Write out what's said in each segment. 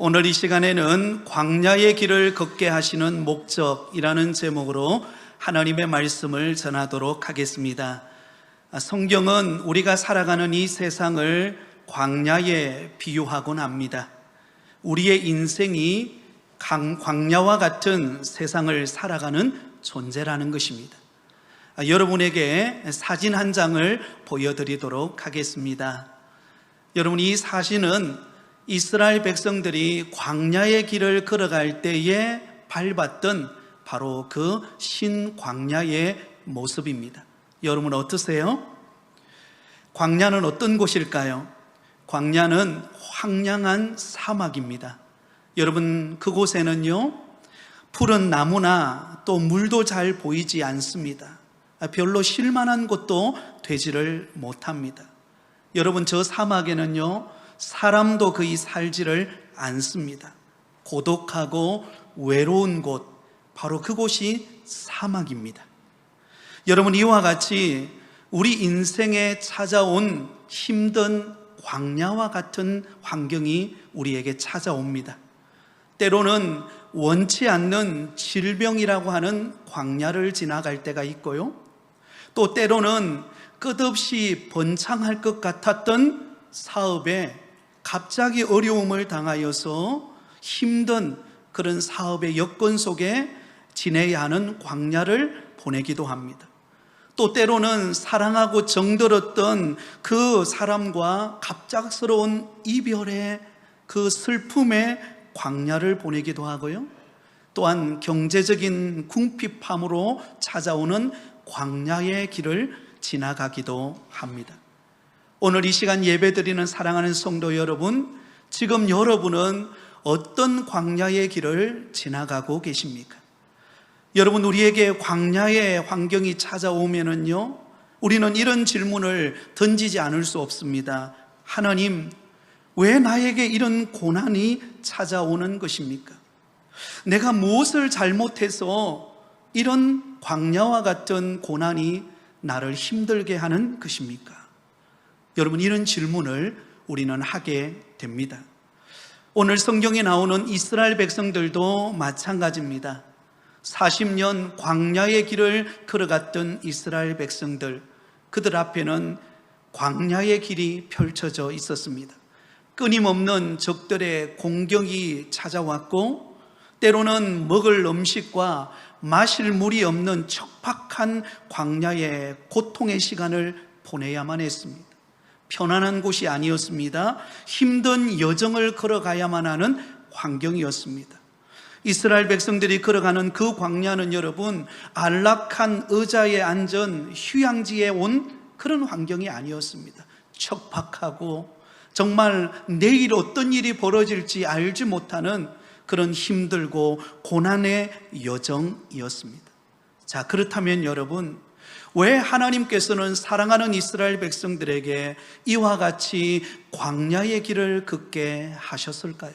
오늘 이 시간에는 광야의 길을 걷게 하시는 목적이라는 제목으로 하나님의 말씀을 전하도록 하겠습니다. 성경은 우리가 살아가는 이 세상을 광야에 비유하곤 합니다. 우리의 인생이 광야와 같은 세상을 살아가는 존재라는 것입니다. 여러분에게 사진 한 장을 보여드리도록 하겠습니다. 여러분, 이 사진은 이스라엘 백성들이 광야의 길을 걸어갈 때에 밟았던 바로 그 신광야의 모습입니다. 여러분 어떠세요? 광야는 어떤 곳일까요? 광야는 황량한 사막입니다. 여러분, 그곳에는요 푸른 나무나 또 물도 잘 보이지 않습니다. 별로 쉴만한 곳도 되지를 못합니다. 여러분, 저 사막에는요 사람도 거의 살지를 않습니다. 고독하고 외로운 곳, 바로 그곳이 사막입니다. 여러분, 이와 같이 우리 인생에 찾아온 힘든 광야와 같은 환경이 우리에게 찾아옵니다. 때로는 원치 않는 질병이라고 하는 광야를 지나갈 때가 있고요, 또 때로는 끝없이 번창할 것 같았던 사업에 갑자기 어려움을 당하여서 힘든 그런 사업의 여건 속에 지내야 하는 광야를 보내기도 합니다. 또 때로는 사랑하고 정들었던 그 사람과 갑작스러운 이별의 그 슬픔의 광야를 보내기도 하고요, 또한 경제적인 궁핍함으로 찾아오는 광야의 길을 지나가기도 합니다. 오늘 이 시간 예배드리는 사랑하는 성도 여러분, 지금 여러분은 어떤 광야의 길을 지나가고 계십니까? 여러분, 우리에게 광야의 환경이 찾아오면은요 우리는 이런 질문을 던지지 않을 수 없습니다. 하나님, 왜 나에게 이런 고난이 찾아오는 것입니까? 내가 무엇을 잘못해서 이런 광야와 같은 고난이 나를 힘들게 하는 것입니까? 여러분, 이런 질문을 우리는 하게 됩니다. 오늘 성경에 나오는 이스라엘 백성들도 마찬가지입니다. 40년 광야의 길을 걸어갔던 이스라엘 백성들, 그들 앞에는 광야의 길이 펼쳐져 있었습니다. 끊임없는 적들의 공격이 찾아왔고, 때로는 먹을 음식과 마실 물이 없는 척박한 광야의 고통의 시간을 보내야만 했습니다. 편안한 곳이 아니었습니다. 힘든 여정을 걸어가야만 하는 환경이었습니다. 이스라엘 백성들이 걸어가는 그 광야는 여러분, 안락한 의자에 앉은 휴양지에 온 그런 환경이 아니었습니다. 척박하고 정말 내일 어떤 일이 벌어질지 알지 못하는 그런 힘들고 고난의 여정이었습니다. 자, 그렇다면 여러분, 왜 하나님께서는 사랑하는 이스라엘 백성들에게 이와 같이 광야의 길을 걷게 하셨을까요?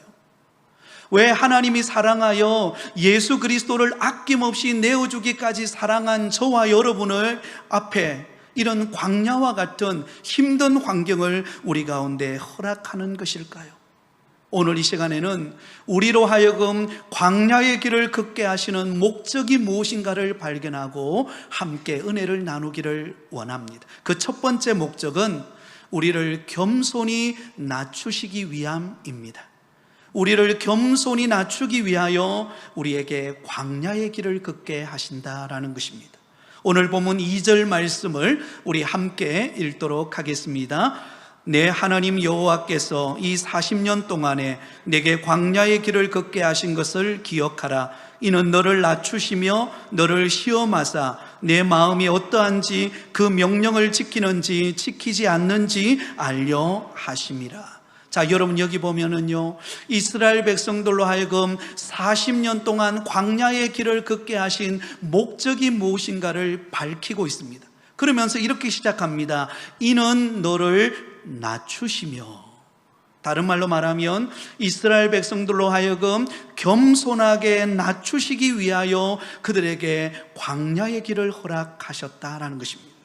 왜 하나님이 사랑하여 예수 그리스도를 아낌없이 내어주기까지 사랑한 저와 여러분을 앞에 이런 광야와 같은 힘든 환경을 우리 가운데 허락하는 것일까요? 오늘 이 시간에는 우리로 하여금 광야의 길을 걷게 하시는 목적이 무엇인가를 발견하고 함께 은혜를 나누기를 원합니다. 그 첫 번째 목적은 우리를 겸손히 낮추시기 위함입니다. 우리를 겸손히 낮추기 위하여 우리에게 광야의 길을 걷게 하신다라는 것입니다. 오늘 본문 2절 말씀을 우리 함께 읽도록 하겠습니다. 내 하나님 여호와께서 이 40년 동안에 내게 광야의 길을 걷게 하신 것을 기억하라. 이는 너를 낮추시며 너를 시험하사 내 마음이 어떠한지 그 명령을 지키는지 지키지 않는지 알려 하심이라. 자, 여러분, 여기 보면은요 이스라엘 백성들로 하여금 40년 동안 광야의 길을 걷게 하신 목적이 무엇인가를 밝히고 있습니다. 그러면서 이렇게 시작합니다. 이는 너를 낮추시며, 다른 말로 말하면 이스라엘 백성들로 하여금 겸손하게 낮추시기 위하여 그들에게 광야의 길을 허락하셨다라는 것입니다.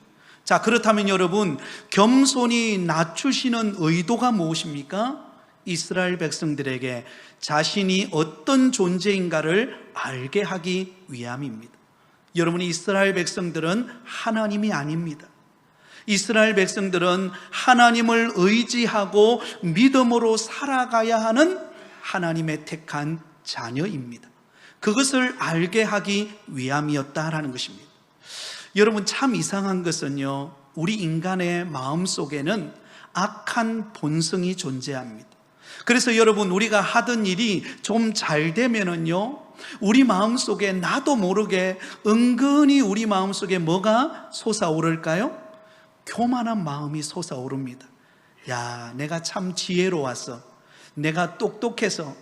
자, 그렇다면 여러분, 겸손히 낮추시는 의도가 무엇입니까? 이스라엘 백성들에게 자신이 어떤 존재인가를 알게 하기 위함입니다. 여러분, 이스라엘 백성들은 하나님이 아닙니다. 이스라엘 백성들은 하나님을 의지하고 믿음으로 살아가야 하는 하나님의 택한 자녀입니다. 그것을 알게 하기 위함이었다라는 것입니다. 여러분, 참 이상한 것은요, 우리 인간의 마음속에는 악한 본성이 존재합니다. 그래서 여러분, 우리가 하던 일이 좀 잘 되면은요, 우리 마음속에 나도 모르게 은근히 우리 마음속에 뭐가 솟아오를까요? 교만한 마음이 솟아오릅니다. 야, 내가 참 지혜로웠어, 내가 똑똑해서,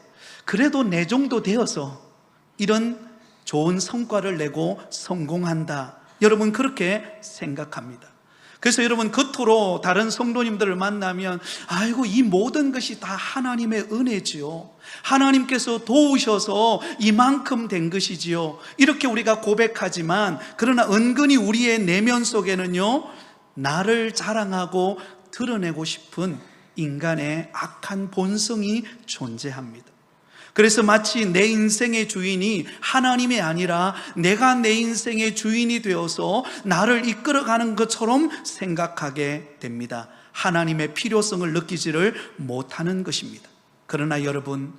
그래도 내 정도 되어서 이런 좋은 성과를 내고 성공한다, 여러분 그렇게 생각합니다. 그래서 여러분, 겉으로 다른 성도님들을 만나면 아이고, 이 모든 것이 다 하나님의 은혜지요, 하나님께서 도우셔서 이만큼 된 것이지요, 이렇게 우리가 고백하지만, 그러나 은근히 우리의 내면 속에는요, 나를 자랑하고 드러내고 싶은 인간의 악한 본성이 존재합니다. 그래서 마치 내 인생의 주인이 하나님이 아니라 내가 내 인생의 주인이 되어서 나를 이끌어가는 것처럼 생각하게 됩니다. 하나님의 필요성을 느끼지를 못하는 것입니다. 그러나 여러분,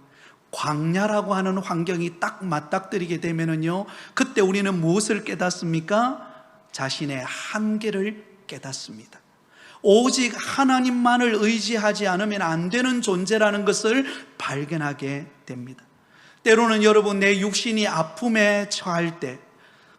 광야라고 하는 환경이 딱 맞닥뜨리게 되면은요, 그때 우리는 무엇을 깨닫습니까? 자신의 한계를 깨닫습니다. 오직 하나님만을 의지하지 않으면 안 되는 존재라는 것을 발견하게 됩니다. 때로는 여러분, 내 육신이 아픔에 처할 때,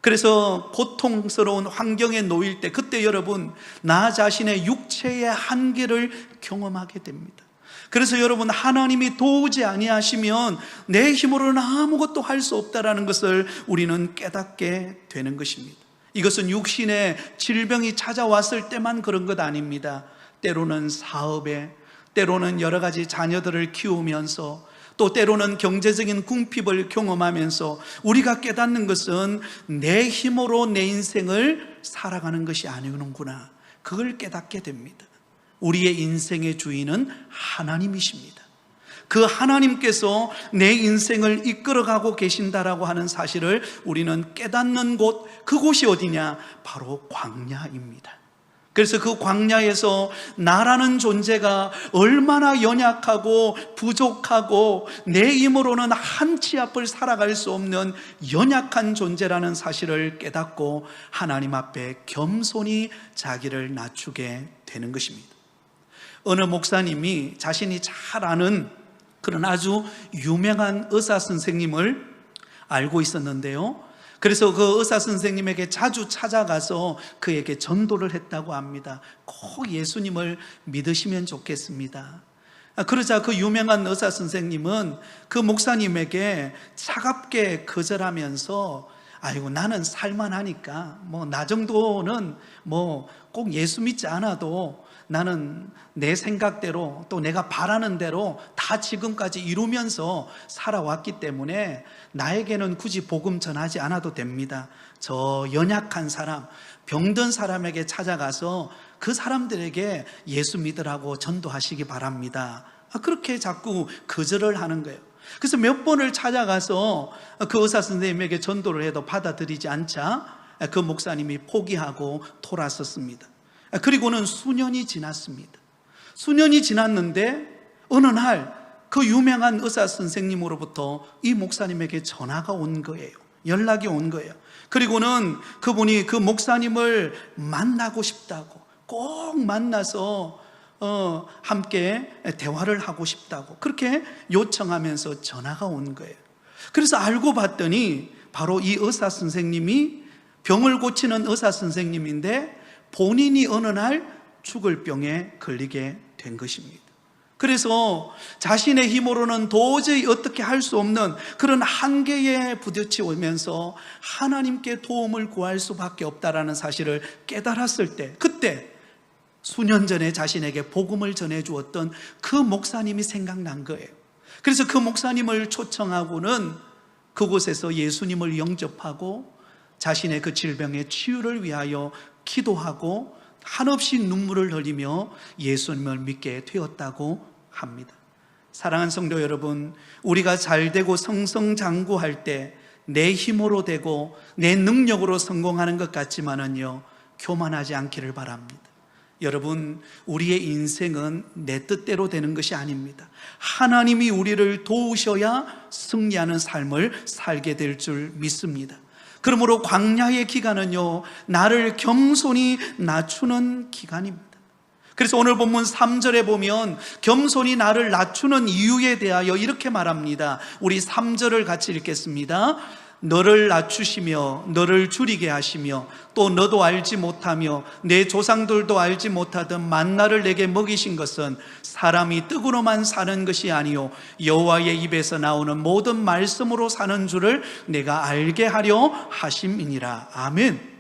그래서 고통스러운 환경에 놓일 때, 그때 여러분, 나 자신의 육체의 한계를 경험하게 됩니다. 그래서 여러분, 하나님이 도우지 아니하시면 내 힘으로는 아무것도 할 수 없다라는 것을 우리는 깨닫게 되는 것입니다. 이것은 육신의 질병이 찾아왔을 때만 그런 것 아닙니다. 때로는 사업에, 때로는 여러 가지 자녀들을 키우면서, 또 때로는 경제적인 궁핍을 경험하면서 우리가 깨닫는 것은 내 힘으로 내 인생을 살아가는 것이 아니구나, 그걸 깨닫게 됩니다. 우리의 인생의 주인은 하나님이십니다. 그 하나님께서 내 인생을 이끌어가고 계신다라고 하는 사실을 우리는 깨닫는 곳, 그곳이 어디냐? 바로 광야입니다. 그래서 그 광야에서 나라는 존재가 얼마나 연약하고 부족하고 내 힘으로는 한 치 앞을 살아갈 수 없는 연약한 존재라는 사실을 깨닫고 하나님 앞에 겸손히 자기를 낮추게 되는 것입니다. 어느 목사님이 자신이 잘 아는 그런 아주 유명한 의사 선생님을 알고 있었는데요, 그래서 그 의사 선생님에게 자주 찾아가서 그에게 전도를 했다고 합니다. 꼭 예수님을 믿으시면 좋겠습니다. 그러자 그 유명한 의사 선생님은 그 목사님에게 차갑게 거절하면서, 아이고, 나는 살만하니까 나 정도는 꼭 예수 믿지 않아도 나는 내 생각대로, 또 내가 바라는 대로 다 지금까지 이루면서 살아왔기 때문에 나에게는 굳이 복음 전하지 않아도 됩니다. 저 연약한 사람, 병든 사람에게 찾아가서 그 사람들에게 예수 믿으라고 전도하시기 바랍니다. 그렇게 자꾸 거절을 하는 거예요. 그래서 몇 번을 찾아가서 그 의사 선생님에게 전도를 해도 받아들이지 않자 그 목사님이 포기하고 돌아섰습니다. 그리고는 수년이 지났습니다. 수년이 지났는데 어느 날 그 유명한 의사 선생님으로부터 이 목사님에게 전화가 온 거예요. 연락이 온 거예요. 그리고는 그분이 그 목사님을 만나고 싶다고, 꼭 만나서 함께 대화를 하고 싶다고 그렇게 요청하면서 전화가 온 거예요. 그래서 알고 봤더니 바로 이 의사 선생님이 병을 고치는 의사 선생님인데, 본인이 어느 날 죽을 병에 걸리게 된 것입니다. 그래서 자신의 힘으로는 도저히 어떻게 할 수 없는 그런 한계에 부딪히면서 하나님께 도움을 구할 수밖에 없다라는 사실을 깨달았을 때, 그때 수년 전에 자신에게 복음을 전해주었던 그 목사님이 생각난 거예요. 그래서 그 목사님을 초청하고는 그곳에서 예수님을 영접하고 자신의 그 질병의 치유를 위하여 기도하고 한없이 눈물을 흘리며 예수님을 믿게 되었다고 합니다. 사랑하는 성도 여러분, 우리가 잘되고 성성장구할 때 내 힘으로 되고 내 능력으로 성공하는 것 같지만은요, 교만하지 않기를 바랍니다. 여러분, 우리의 인생은 내 뜻대로 되는 것이 아닙니다. 하나님이 우리를 도우셔야 승리하는 삶을 살게 될 줄 믿습니다. 그러므로 광야의 기간은요, 나를 겸손히 낮추는 기간입니다. 그래서 오늘 본문 3절에 보면 겸손히 나를 낮추는 이유에 대하여 이렇게 말합니다. 우리 3절을 같이 읽겠습니다. 너를 낮추시며 너를 줄이게 하시며 또 너도 알지 못하며 내 조상들도 알지 못하던 만나를 내게 먹이신 것은 사람이 떡으로만 사는 것이 아니요 여호와의 입에서 나오는 모든 말씀으로 사는 줄을 내가 알게 하려 하심이니라. 아멘.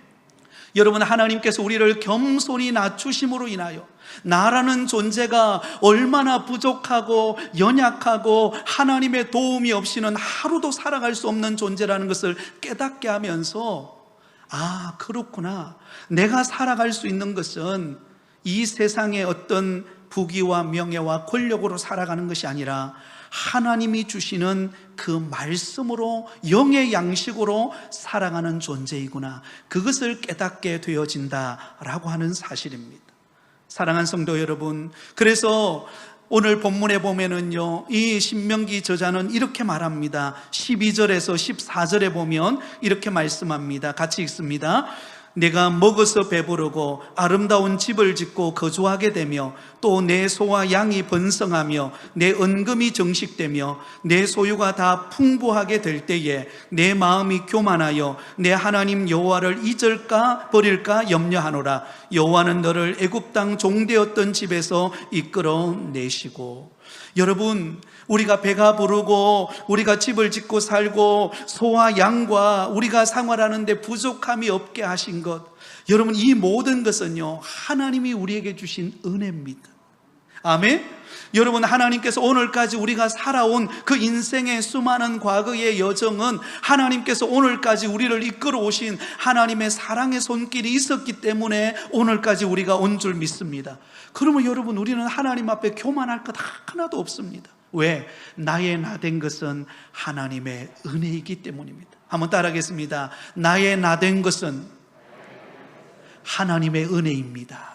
여러분, 하나님께서 우리를 겸손히 낮추심으로 인하여 나라는 존재가 얼마나 부족하고 연약하고 하나님의 도움이 없이는 하루도 살아갈 수 없는 존재라는 것을 깨닫게 하면서, 아, 그렇구나, 내가 살아갈 수 있는 것은 이 세상의 어떤 부귀와 명예와 권력으로 살아가는 것이 아니라 하나님이 주시는 그 말씀으로, 영의 양식으로 살아가는 존재이구나, 그것을 깨닫게 되어진다라고 하는 사실입니다. 사랑하는 성도 여러분, 그래서 오늘 본문에 보면은요, 이 신명기 저자는 이렇게 말합니다. 12절에서 14절에 보면 이렇게 말씀합니다. 같이 읽습니다. 내가 먹어서 배부르고 아름다운 집을 짓고 거주하게 되며 또 내 소와 양이 번성하며 내 은금이 정식되며 내 소유가 다 풍부하게 될 때에 내 마음이 교만하여 내 하나님 여호와를 잊을까 버릴까 염려하노라. 여호와는 너를 애굽 땅 종되었던 집에서 이끌어내시고. 여러분, 우리가 배가 부르고 우리가 집을 짓고 살고 소와 양과 우리가 생활하는데 부족함이 없게 하신 것, 여러분, 이 모든 것은요, 하나님이 우리에게 주신 은혜입니다. 아멘. 여러분, 하나님께서 오늘까지 우리가 살아온 그 인생의 수많은 과거의 여정은 하나님께서 오늘까지 우리를 이끌어 오신 하나님의 사랑의 손길이 있었기 때문에 오늘까지 우리가 온 줄 믿습니다. 그러면 여러분, 우리는 하나님 앞에 교만할 것 하나도 없습니다. 왜? 나의 나된 것은 하나님의 은혜이기 때문입니다. 한번 따라하겠습니다. 나의 나된 것은 하나님의 은혜입니다.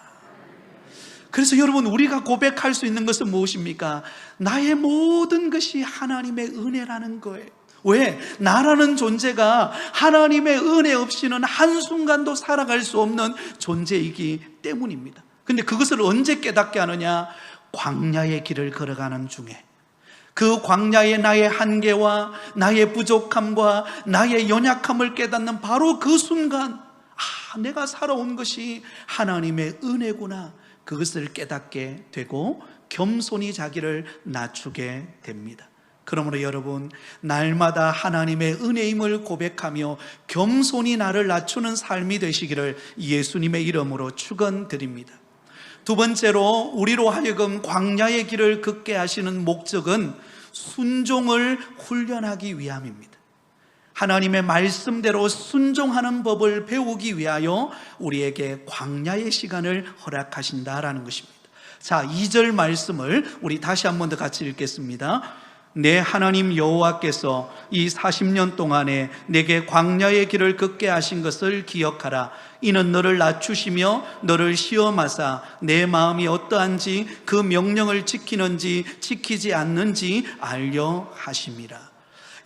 그래서 여러분, 우리가 고백할 수 있는 것은 무엇입니까? 나의 모든 것이 하나님의 은혜라는 거예요. 왜? 나라는 존재가 하나님의 은혜 없이는 한순간도 살아갈 수 없는 존재이기 때문입니다. 근데 그것을 언제 깨닫게 하느냐? 광야의 길을 걸어가는 중에, 그 광야의 나의 한계와 나의 부족함과 나의 연약함을 깨닫는 바로 그 순간, 아, 내가 살아온 것이 하나님의 은혜구나, 그것을 깨닫게 되고 겸손히 자기를 낮추게 됩니다. 그러므로 여러분, 날마다 하나님의 은혜임을 고백하며 겸손히 나를 낮추는 삶이 되시기를 예수님의 이름으로 축원드립니다. 두 번째로, 우리로 하여금 광야의 길을 걷게 하시는 목적은 순종을 훈련하기 위함입니다. 하나님의 말씀대로 순종하는 법을 배우기 위하여 우리에게 광야의 시간을 허락하신다라는 것입니다. 자, 2절 말씀을 우리 다시 한 번 더 같이 읽겠습니다. 내 하나님 여호와께서 이 40년 동안에 내게 광야의 길을 걷게 하신 것을 기억하라. 이는 너를 낮추시며 너를 시험하사 내 마음이 어떠한지 그 명령을 지키는지 지키지 않는지 알려 하심이라.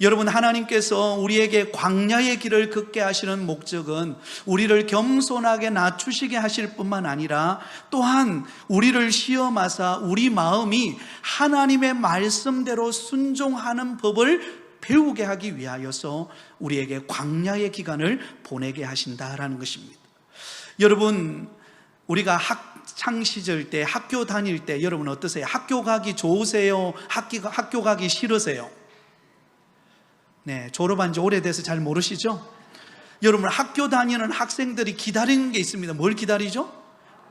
여러분, 하나님께서 우리에게 광야의 길을 걷게 하시는 목적은 우리를 겸손하게 낮추시게 하실 뿐만 아니라 또한 우리를 시험하사 우리 마음이 하나님의 말씀대로 순종하는 법을 배우게 하기 위하여서 우리에게 광야의 기간을 보내게 하신다라는 것입니다. 여러분, 우리가 학창 시절 때, 학교 다닐 때 여러분 어떠세요? 학교 가기 좋으세요? 학교 가기 싫으세요? 네, 졸업한 지 오래돼서 잘 모르시죠? 여러분, 학교 다니는 학생들이 기다리는 게 있습니다. 뭘 기다리죠?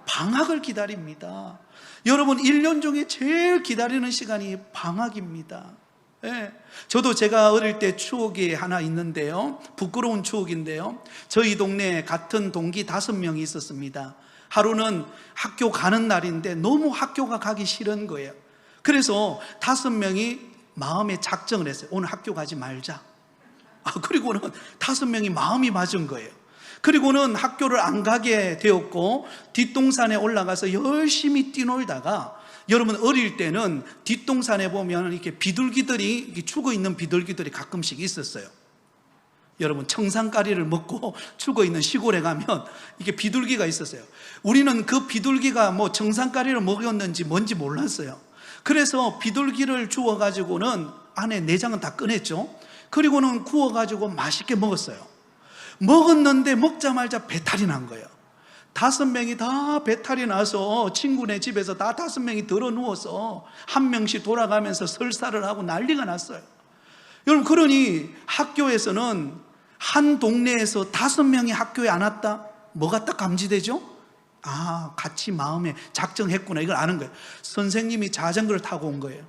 방학을 기다립니다. 여러분, 1년 중에 제일 기다리는 시간이 방학입니다. 네, 저도 제가 어릴 때 추억이 하나 있는데요, 부끄러운 추억인데요, 저희 동네에 같은 동기 5명이 있었습니다. 하루는 학교 가는 날인데 너무 학교가 가기 싫은 거예요. 그래서 5명이 마음에 작정을 했어요. 오늘 학교 가지 말자. 그리고는 5명이 마음이 맞은 거예요. 그리고는 학교를 안 가게 되었고, 뒷동산에 올라가서 열심히 뛰놀다가, 여러분 어릴 때는 뒷동산에 보면 이렇게 비둘기들이, 이렇게 죽어 있는 비둘기들이 가끔씩 있었어요. 여러분 청산가리를 먹고 죽어 있는 시골에 가면 이게 비둘기가 있었어요. 우리는 그 비둘기가 뭐 청산가리를 먹였는지 뭔지 몰랐어요. 그래서 비둘기를 주워가지고는 안에 내장은 다 꺼냈죠. 그리고는 구워가지고 맛있게 먹었어요. 먹었는데 먹자마자 배탈이 난 거예요. 5명이 다 배탈이 나서 친구네 집에서 다 5명이 들어 누워서 한 명씩 돌아가면서 설사를 하고 난리가 났어요. 여러분, 그러니 학교에서는 한 동네에서 5명이 학교에 안 왔다? 뭐가 딱 감지되죠? 같이 마음에 작정했구나, 이걸 아는 거예요. 선생님이 자전거를 타고 온 거예요.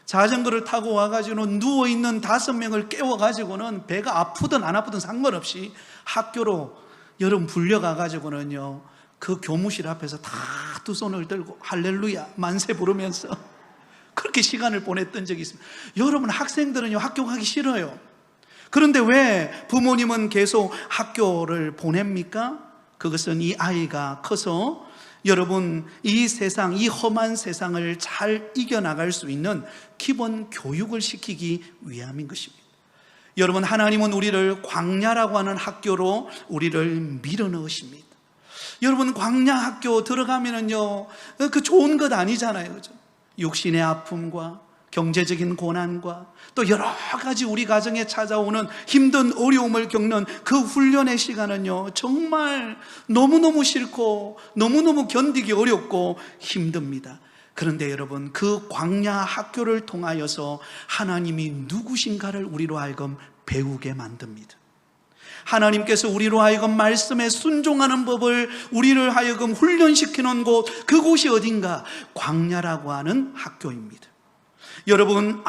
자전거를 타고 와가지고는 누워있는 5명을 깨워가지고는 배가 아프든 안 아프든 상관없이 학교로 여러분 불려가가지고는요, 그 교무실 앞에서 다 2손을 들고 할렐루야 만세 부르면서 그렇게 시간을 보냈던 적이 있습니다. 여러분, 학생들은요 학교 가기 싫어요. 그런데 왜 부모님은 계속 학교를 보냅니까? 그것은 이 아이가 커서 여러분 이 세상, 이 험한 세상을 잘 이겨나갈 수 있는 기본 교육을 시키기 위함인 것입니다. 여러분, 하나님은 우리를 광야라고 하는 학교로 우리를 밀어넣으십니다. 여러분, 광야 학교 들어가면은요, 그 좋은 것 아니잖아요, 그죠? 육신의 아픔과 경제적인 고난과 또 여러 가지 우리 가정에 찾아오는 힘든 어려움을 겪는 그 훈련의 시간은요, 정말 너무너무 싫고 너무너무 견디기 어렵고 힘듭니다. 그런데 여러분, 그 광야 학교를 통하여서 하나님이 누구신가를 우리로 하여금 배우게 만듭니다. 하나님께서 우리로 하여금 말씀에 순종하는 법을 우리를 하여금 훈련시키는 곳, 그곳이 어딘가? 광야라고 하는 학교입니다. 여러분,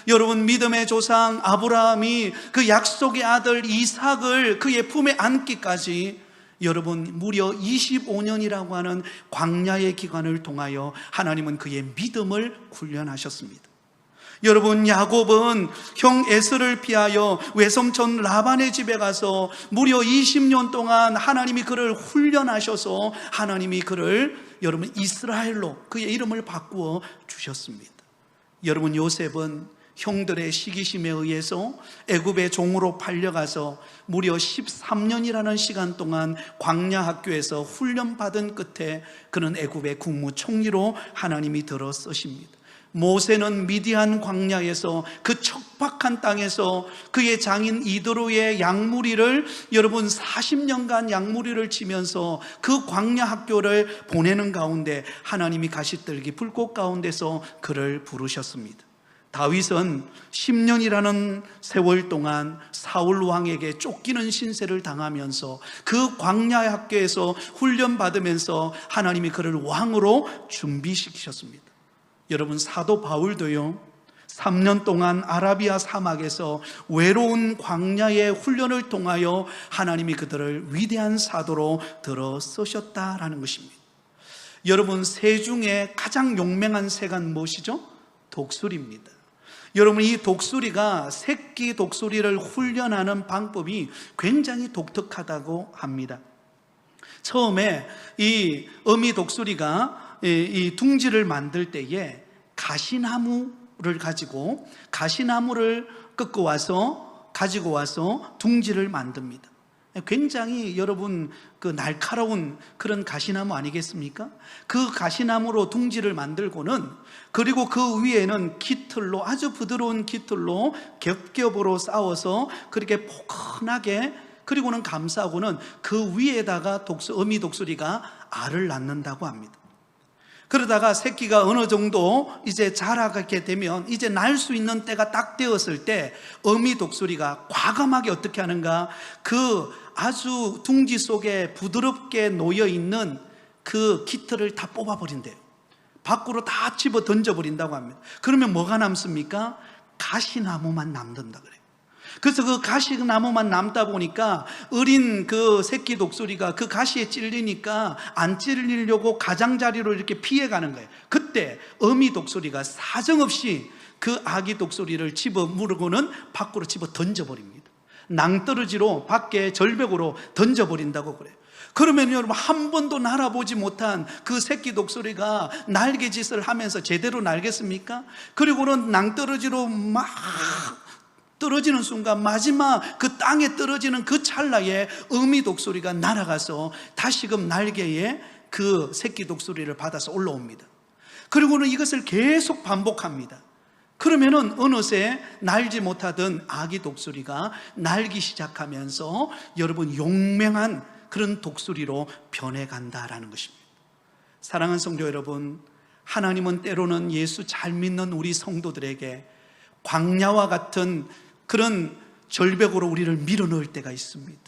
여러분 믿음의 조상 아브라함이 그 약속의 아들 이삭을 그의 품에 안기까지 여러분 무려 25년이라고 하는 광야의 기간을 통하여 하나님은 그의 믿음을 훈련하셨습니다. 여러분, 야곱은 형 에서를 피하여 외삼촌 라반의 집에 가서 무려 20년 동안 하나님이 그를 훈련하셔서 하나님이 그를 여러분 이스라엘로 그의 이름을 바꾸어 주셨습니다. 여러분, 요셉은 형들의 시기심에 의해서 애굽의 종으로 팔려가서 무려 13년이라는 시간 동안 광야 학교에서 훈련받은 끝에 그는 애굽의 국무총리로 하나님이 들어 쓰십니다. 모세는 미디안 광야에서 그 척박한 땅에서 그의 장인 이드로의 양무리를 여러분 40년간 양무리를 치면서 그 광야 학교를 보내는 가운데 하나님이 가시떨기 불꽃 가운데서 그를 부르셨습니다. 다윗은 10년이라는 세월 동안 사울 왕에게 쫓기는 신세를 당하면서 그 광야 학교에서 훈련받으면서 하나님이 그를 왕으로 준비시키셨습니다. 여러분, 사도 바울도요 3년 동안 아라비아 사막에서 외로운 광야의 훈련을 통하여 하나님이 그들을 위대한 사도로 들어 쓰셨다라는 것입니다. 여러분, 새 중에 가장 용맹한 새가 무엇이죠? 독수리입니다. 여러분, 이 독수리가 새끼 독수리를 훈련하는 방법이 굉장히 독특하다고 합니다. 처음에 이 어미 독수리가 이 둥지를 만들 때에 가시나무를 가지고 와서 둥지를 만듭니다. 굉장히 여러분 그 날카로운 그런 가시나무 아니겠습니까? 그 가시나무로 둥지를 만들고는 그리고 그 위에는 깃털로, 아주 부드러운 깃털로 겹겹으로 싸워서 그렇게 포근하게, 그리고는 감싸고는 그 위에다가 어미 독수리가 알을 낳는다고 합니다. 그러다가 새끼가 어느 정도 이제 자라게 되면 이제 날 수 있는 때가 딱 되었을 때 어미 독수리가 과감하게 어떻게 하는가? 그 아주 둥지 속에 부드럽게 놓여있는 그 깃털을 다 뽑아버린대요. 밖으로 다 집어 던져버린다고 합니다. 그러면 뭐가 남습니까? 가시나무만 남는다 그래요. 그래서 그 가시나무만 남다 보니까 어린 그 새끼 독수리가 그 가시에 찔리니까 안 찔리려고 가장자리로 이렇게 피해가는 거예요. 그때 어미 독수리가 사정없이 그 아기 독수리를 집어 물고는 밖으로 집어 던져버립니다. 낭떠러지로 밖에 절벽으로 던져버린다고 그래요. 그러면 여러분, 한 번도 날아보지 못한 그 새끼 독수리가 날개짓을 하면서 제대로 날겠습니까? 그리고는 낭떠러지로 막 떨어지는 순간, 마지막 그 땅에 떨어지는 그 찰나에 어미 독수리가 날아가서 다시금 날개에 그 새끼 독수리를 받아서 올라옵니다. 그리고는 이것을 계속 반복합니다. 그러면은 어느새 날지 못하던 아기 독수리가 날기 시작하면서 여러분, 용맹한 그런 독수리로 변해간다라는 것입니다. 사랑하는 성도 여러분, 하나님은 때로는 예수 잘 믿는 우리 성도들에게 광야와 같은 그런 절벽으로 우리를 밀어넣을 때가 있습니다.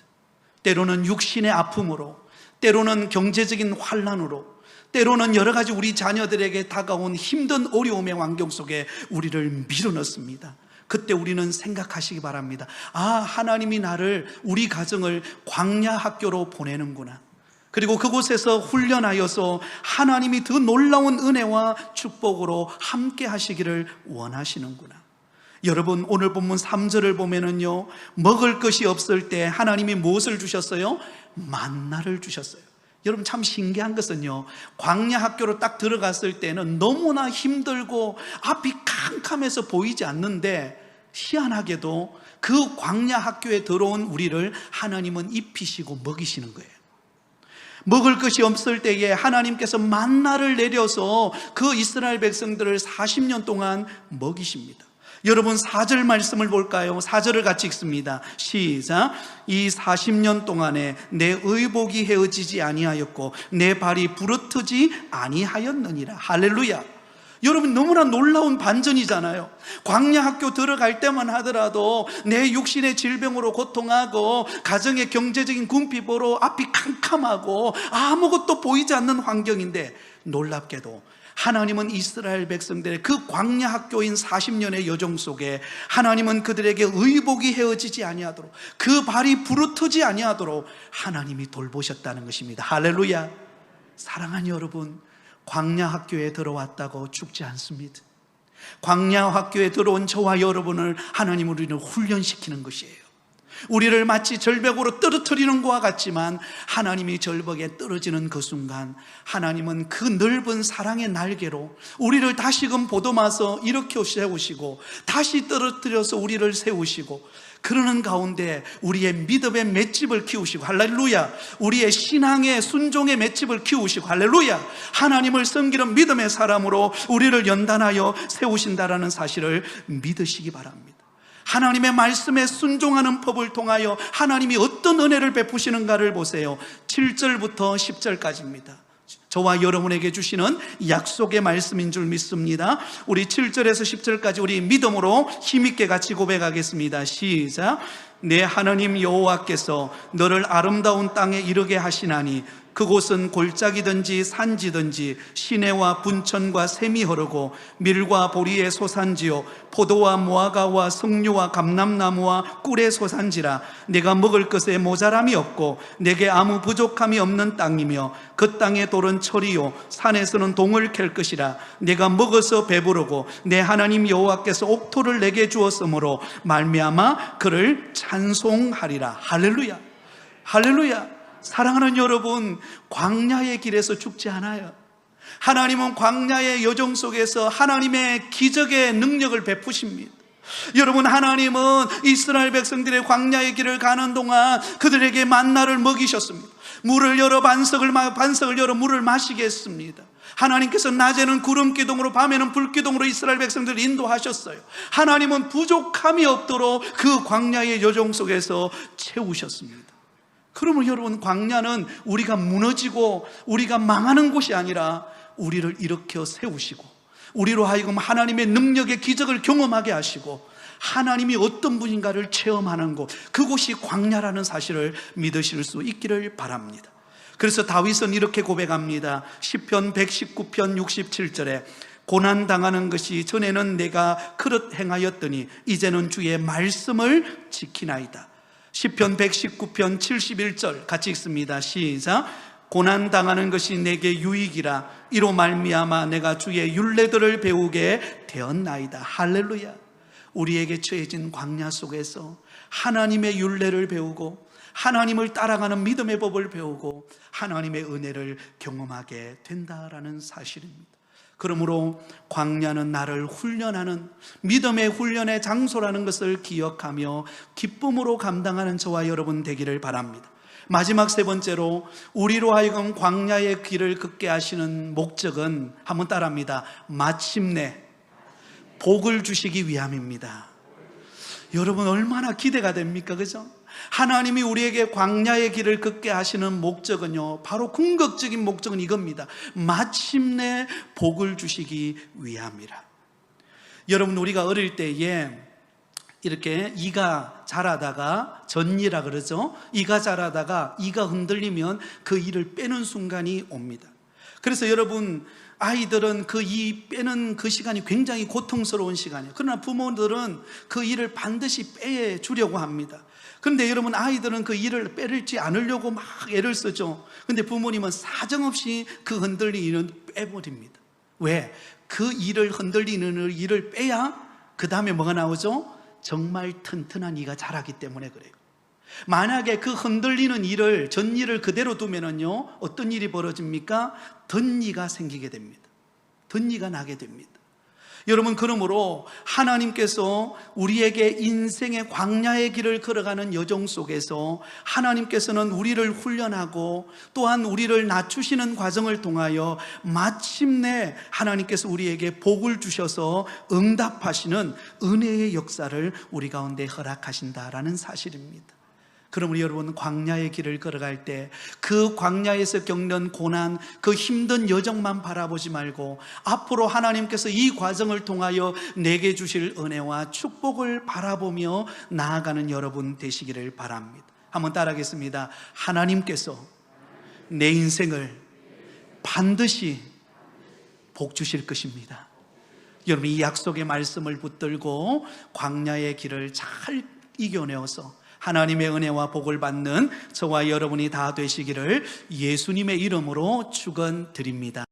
때로는 육신의 아픔으로, 때로는 경제적인 환난으로, 때로는 여러 가지 우리 자녀들에게 다가온 힘든 어려움의 환경 속에 우리를 밀어넣습니다. 그때 우리는 생각하시기 바랍니다. 아, 하나님이 나를, 우리 가정을 광야 학교로 보내는구나. 그리고 그곳에서 훈련하여서 하나님이 더 놀라운 은혜와 축복으로 함께 하시기를 원하시는구나. 여러분, 오늘 본문 3절을 보면은요, 먹을 것이 없을 때 하나님이 무엇을 주셨어요? 만나를 주셨어요. 여러분, 참 신기한 것은요, 광야 학교로 딱 들어갔을 때는 너무나 힘들고 앞이 캄캄해서 보이지 않는데, 희한하게도 그 광야 학교에 들어온 우리를 하나님은 입히시고 먹이시는 거예요. 먹을 것이 없을 때에 하나님께서 만나를 내려서 그 이스라엘 백성들을 40년 동안 먹이십니다. 여러분, 4절 말씀을 볼까요? 4절을 같이 읽습니다. 시작. 이 40년 동안에 내 의복이 헤어지지 아니하였고 내 발이 부르트지 아니하였느니라. 할렐루야. 여러분, 너무나 놀라운 반전이잖아요. 광야 학교 들어갈 때만 하더라도 내 육신의 질병으로 고통하고 가정의 경제적인 궁핍으로 앞이 캄캄하고 아무것도 보이지 않는 환경인데, 놀랍게도 하나님은 이스라엘 백성들의 그 광야 학교인 40년의 여정 속에 하나님은 그들에게 의복이 헤어지지 아니하도록, 그 발이 부르트지 아니하도록 하나님이 돌보셨다는 것입니다. 할렐루야. 사랑하는 여러분, 광야 학교에 들어왔다고 죽지 않습니다. 광야 학교에 들어온 저와 여러분을 하나님 우리를 훈련시키는 것이에요. 우리를 마치 절벽으로 떨어뜨리는 것과 같지만 하나님이 절벽에 떨어지는 그 순간 하나님은 그 넓은 사랑의 날개로 우리를 다시금 보듬어서 일으켜 세우시고 다시 떨어뜨려서 우리를 세우시고, 그러는 가운데 우리의 믿음의 맷집을 키우시고, 할렐루야, 우리의 신앙의 순종의 맷집을 키우시고, 할렐루야, 하나님을 섬기는 믿음의 사람으로 우리를 연단하여 세우신다라는 사실을 믿으시기 바랍니다. 하나님의 말씀에 순종하는 법을 통하여 하나님이 어떤 은혜를 베푸시는가를 보세요. 7절부터 10절까지입니다. 저와 여러분에게 주시는 약속의 말씀인 줄 믿습니다. 우리 7절에서 10절까지 우리 믿음으로 힘있게 같이 고백하겠습니다. 시작. 내 하나님 여호와께서 너를 아름다운 땅에 이르게 하시나니 그곳은 골짜기든지 산지든지 시내와 분천과 샘이 흐르고 밀과 보리의 소산지요 포도와 무화과와 석류와 감람나무와 꿀의 소산지라. 내가 먹을 것에 모자람이 없고 내게 아무 부족함이 없는 땅이며 그 땅의 돌은 철이요 산에서는 동을 캘 것이라. 내가 먹어서 배부르고 내 하나님 여호와께서 옥토를 내게 주었으므로 말미암아 그를 찬송하리라. 할렐루야, 할렐루야. 사랑하는 여러분, 광야의 길에서 죽지 않아요. 하나님은 광야의 여정 속에서 하나님의 기적의 능력을 베푸십니다. 여러분, 하나님은 이스라엘 백성들의 광야의 길을 가는 동안 그들에게 만나를 먹이셨습니다. 물을 열어 반석을 열어 물을 마시게 했습니다. 하나님께서 낮에는 구름 기둥으로 밤에는 불 기둥으로 이스라엘 백성들을 인도하셨어요. 하나님은 부족함이 없도록 그 광야의 여정 속에서 채우셨습니다. 그러면 여러분, 광야는 우리가 무너지고 우리가 망하는 곳이 아니라 우리를 일으켜 세우시고 우리로 하여금 하나님의 능력의 기적을 경험하게 하시고 하나님이 어떤 분인가를 체험하는 곳, 그곳이 광야라는 사실을 믿으실 수 있기를 바랍니다. 그래서 다윗은 이렇게 고백합니다. 시편 119편 67절에 고난당하는 것이 전에는 내가 그릇 행하였더니 이제는 주의 말씀을 지키나이다. 시편 119편 71절 같이 읽습니다. 시작. 고난당하는 것이 내게 유익이라 이로 말미암아 내가 주의 율례들을 배우게 되었나이다. 할렐루야. 우리에게 처해진 광야 속에서 하나님의 율례를 배우고 하나님을 따라가는 믿음의 법을 배우고 하나님의 은혜를 경험하게 된다라는 사실입니다. 그러므로 광야는 나를 훈련하는 믿음의 훈련의 장소라는 것을 기억하며 기쁨으로 감당하는 저와 여러분 되기를 바랍니다. 마지막 세 번째로 우리로 하여금 광야의 길을 걷게 하시는 목적은 한번 따라합니다. 마침내 복을 주시기 위함입니다. 여러분 얼마나 기대가 됩니까? 그죠? 하나님이 우리에게 광야의 길을 걷게 하시는 목적은요, 바로 궁극적인 목적은 이겁니다. 마침내 복을 주시기 위함이라. 여러분, 우리가 어릴 때에 이렇게 이가 자라다가 전이라 그러죠. 이가 자라다가 이가 흔들리면 그 이를 빼는 순간이 옵니다. 그래서 여러분, 아이들은 그 이 빼는 그 시간이 굉장히 고통스러운 시간이에요. 그러나 부모들은 그 이를 반드시 빼주려고 합니다. 그런데 여러분, 아이들은 그 이를 빼지 않으려고 막 애를 쓰죠. 그런데 부모님은 사정없이 그 흔들리는 빼버립니다. 왜? 그 이를 흔들리는 이를 빼야 그 다음에 뭐가 나오죠? 정말 튼튼한 이가 자라기 때문에 그래요. 만약에 그 흔들리는 이를, 전이를 그대로 두면은요, 어떤 일이 벌어집니까? 덧니가 생기게 됩니다. 덧니가 나게 됩니다. 여러분, 그러므로 하나님께서 우리에게 인생의 광야의 길을 걸어가는 여정 속에서 하나님께서는 우리를 훈련하고 또한 우리를 낮추시는 과정을 통하여 마침내 하나님께서 우리에게 복을 주셔서 응답하시는 은혜의 역사를 우리 가운데 허락하신다라는 사실입니다. 그러므로 여러분, 광야의 길을 걸어갈 때 그 광야에서 겪는 고난, 그 힘든 여정만 바라보지 말고 앞으로 하나님께서 이 과정을 통하여 내게 주실 은혜와 축복을 바라보며 나아가는 여러분 되시기를 바랍니다. 한번 따라하겠습니다. 하나님께서 내 인생을 반드시 복 주실 것입니다. 여러분, 이 약속의 말씀을 붙들고 광야의 길을 잘 이겨내어서 하나님의 은혜와 복을 받는 저와 여러분이 다 되시기를 예수님의 이름으로 축원드립니다.